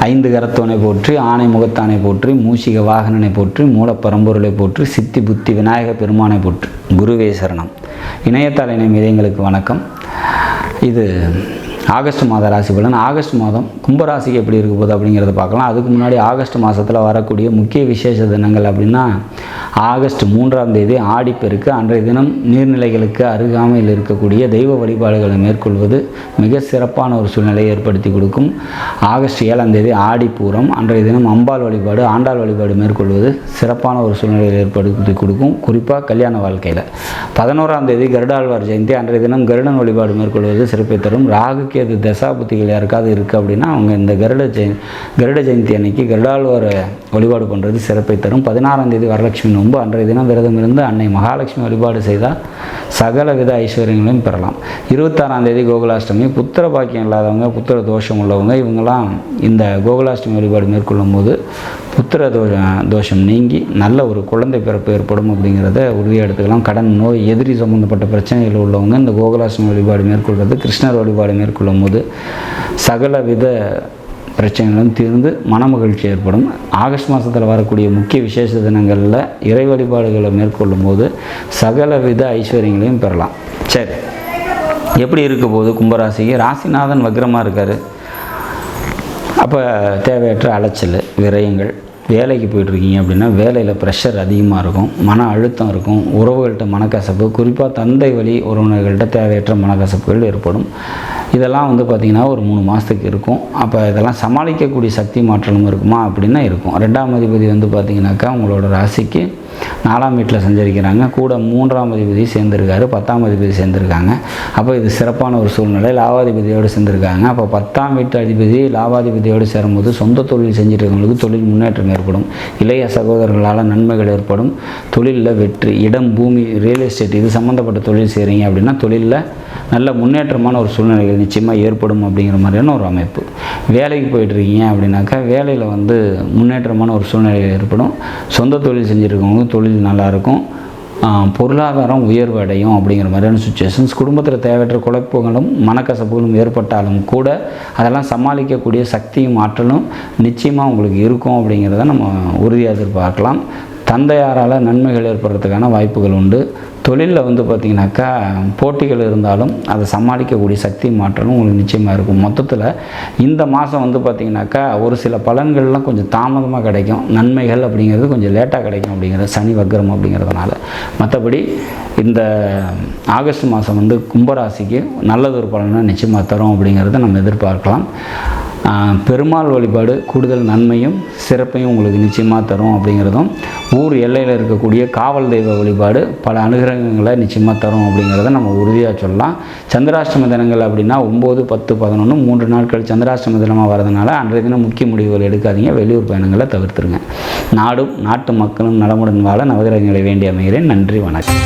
ஐந்து கரத்தோனை போற்றி, ஆனை முகத்தானை போற்றி, மூஷிக வாகனனை போற்றி, மூலப்பரம்பொருளை போற்றி, சித்தி புத்தி விநாயக பெருமானை போற்றி. குருவே சரணம். இணையதள இணையங்களுக்கு வணக்கம். இது ஆகஸ்ட் மாத ராசி பலன். ஆகஸ்ட் மாதம் கும்பராசிக்கு எப்படி இருக்க போகுது அப்படிங்கிறத பார்க்கலாம். அதுக்கு முன்னாடி ஆகஸ்ட் மாதத்தில் வரக்கூடிய முக்கிய விசேஷ தினங்கள் அப்படின்னா, ஆகஸ்ட் 3ஆம் தேதி ஆடிப்பெருக்கு. அன்றைய தினம் நீர்நிலைகளுக்கு அருகாமையில் இருக்கக்கூடிய தெய்வ வழிபாடுகளை மேற்கொள்வது மிக சிறப்பான ஒரு சூழ்நிலையை ஏற்படுத்தி கொடுக்கும். ஆகஸ்ட் 7ஆம் தேதி ஆடிப்பூரம். அன்றைய தினம் அம்பாள் வழிபாடு, ஆண்டாள் வழிபாடு மேற்கொள்வது சிறப்பான ஒரு சூழ்நிலையை ஏற்படுத்தி கொடுக்கும், குறிப்பாக கல்யாண வாழ்க்கையில். 11ஆம் தேதி கருடாழ்வார் ஜெயந்தி. அன்றைய தினம் கருடன் வழிபாடு மேற்கொள்வது சிறப்பை தரும். ராகு கேது தசாபுத்திகள் யாருக்காவது இருக்குது அப்படின்னா அவங்க இந்த கருட ஜெயந்தி அன்னைக்கு கருடாழ்வார் வழிபாடு பண்ணுறது சிறப்பை தரும். 16ஆம் தேதி வரலட்சுமி நோன்பு. அன்றைய தினம் விரதம் இருந்து அன்னை மகாலட்சுமி வழிபாடு செய்தால் சகல வித ஐஸ்வர்யங்களையும் பெறலாம். 26ஆம் தேதி கோகுலாஷ்டமி. புத்திர பாக்கியம் இல்லாதவங்க, புத்திர தோஷம் உள்ளவங்க, இவங்கெல்லாம் இந்த கோகுலாஷ்டமி வழிபாடு மேற்கொள்ளும் போது புத்திர தோஷம் நீங்கி நல்ல ஒரு குழந்தை பிறப்பு ஏற்படும் அப்படிங்கிறத உறுதியாக எடுத்துக்கலாம். கடன், நோய், எதிரி சம்பந்தப்பட்ட பிரச்சனைகள் உள்ளவங்க இந்த கோகுலாஷ்டமி வழிபாடு மேற்கொள்வது, கிருஷ்ணர் வழிபாடு மேற்கொள்ளும் போது சகல வித பிரச்சனைகளும் தீர்ந்து மனமகிழ்ச்சி ஏற்படும். ஆகஸ்ட் மாதத்தில் வரக்கூடிய முக்கிய விசேஷ தினங்களில் இறை வழிபாடுகளை மேற்கொள்ளும் போது சகல வித ஐஸ்வர்யங்களையும் பெறலாம். சரி, எப்படி இருக்க போது கும்பராசிக்கு? ராசிநாதன் வக்ரமாக இருக்கார். அப்போ தேவையற்ற அலைச்சல், விரயங்கள். வேலைக்கு போயிட்டுருக்கீங்க அப்படின்னா வேலையில் ப்ரெஷர் அதிகமாக இருக்கும், மன அழுத்தம் இருக்கும், உறவுகள்கிட்ட மனக்கசப்பு, குறிப்பாக தந்தை வழி உறவினர்கள்ட்ட தேவையற்ற மனக்கசப்புகள் ஏற்படும். இதெல்லாம் பார்த்திங்கன்னா ஒரு 3 மாதத்துக்கு இருக்கும். அப்போ இதெல்லாம் சமாளிக்கக்கூடிய சக்தி மாற்றலும் இருக்குமா அப்படின்னா இருக்கும். 2ஆம் அதிபதி பார்த்திங்கனாக்கா உங்களோட ராசிக்கு 4ஆம் வீட்டில் சஞ்சரிக்கிறாங்க. கூட 3ஆம் அதிபதி சேர்ந்துருக்காரு, 10ஆம் அதிபதி சேர்ந்துருக்காங்க. அப்போ இது சிறப்பான ஒரு சூழ்நிலை. லாபாதிபதியோடு சேர்ந்துருக்காங்க. அப்போ 10ஆம் வீட்டு அதிபதி லாபாதிபதியோடு சேரும்போது சொந்த தொழில் செஞ்சுருக்கவங்களுக்கு தொழில் முன்னேற்றம் ஏற்படும். இளைய சகோதரர்களால் நன்மைகள் ஏற்படும். தொழிலில் வெற்றி, இடம், பூமி, ரியல் எஸ்டேட் இது சம்மந்தப்பட்ட தொழில் செய்கிறீங்க அப்படின்னா தொழிலில் நல்ல முன்னேற்றமான ஒரு சூழ்நிலைகள் நிச்சயமாக ஏற்படும் அப்படிங்கிற மாதிரியான ஒரு அமைப்பு. வேலைக்கு போயிட்டுருக்கீங்க அப்படின்னாக்கா வேலையில் முன்னேற்றமான ஒரு சூழ்நிலை ஏற்படும். சொந்த தொழில் செஞ்சுருக்கவங்க தொழில் நல்லாயிருக்கும். பொருளாதாரம் உயர்வு அடையும் அப்படிங்கிற மாதிரியான சுச்சுவேஷன்ஸ். குடும்பத்தில் தேவையற்ற குழப்பங்களும் மனக்கசப்புகளும் ஏற்பட்டாலும் கூட அதெல்லாம் சமாளிக்கக்கூடிய சக்தியும் ஆற்றலும் நிச்சயமாக உங்களுக்கு இருக்கும் அப்படிங்கிறத நம்ம உறுதியாக எதிர்பார்க்கலாம். தந்தையாரால் நன்மைகள் ஏற்படுறதுக்கான வாய்ப்புகள் உண்டு. தொழிலில் பார்த்திங்கனாக்கா போட்டிகள் இருந்தாலும் அதை சமாளிக்கக்கூடிய சக்தி மாற்றலும் உங்களுக்கு நிச்சயமாக இருக்கும். மொத்தத்தில் இந்த மாதம் பார்த்திங்கனாக்கா ஒரு சில பலன்கள்லாம் கொஞ்சம் தாமதமாக கிடைக்கும். நன்மைகள் அப்படிங்கிறது கொஞ்சம் லேட்டாக கிடைக்கும் அப்படிங்கிறது சனி வக்ரம் அப்படிங்கிறதுனால. மற்றபடி இந்த ஆகஸ்ட் மாதம் கும்பராசிக்கு நல்லதொரு பலனை நிச்சயமாக தரும் அப்படிங்கிறத நம்ம எதிர்பார்க்கலாம். பெருமாள் வழிபாடு கூடுதல் நன்மையும் சிறப்பையும் உங்களுக்கு நிச்சயமாக தரும் அப்படிங்கிறதும், ஊர் எல்லையில் இருக்கக்கூடிய காவல் தெய்வ வழிபாடு பல அனுகிரகங்களை நிச்சயமாக தரும் அப்படிங்கிறத நம்ம உறுதியாக சொல்லலாம். சந்திராஷ்டம தினங்கள் அப்படின்னா 9, 10, 11 3 நாட்கள் சந்திராஷ்டம தினமாக வரதுனால அன்றைய தினம் முக்கிய முடிவுகள் எடுக்காதீங்க. வெளியூர் பயணங்களை தவிர்த்துருங்க. நாடும் நாட்டு மக்களும் நலமுடன் வாழ நவகிரகங்களை வேண்டி அமைகிறேன். நன்றி, வணக்கம்.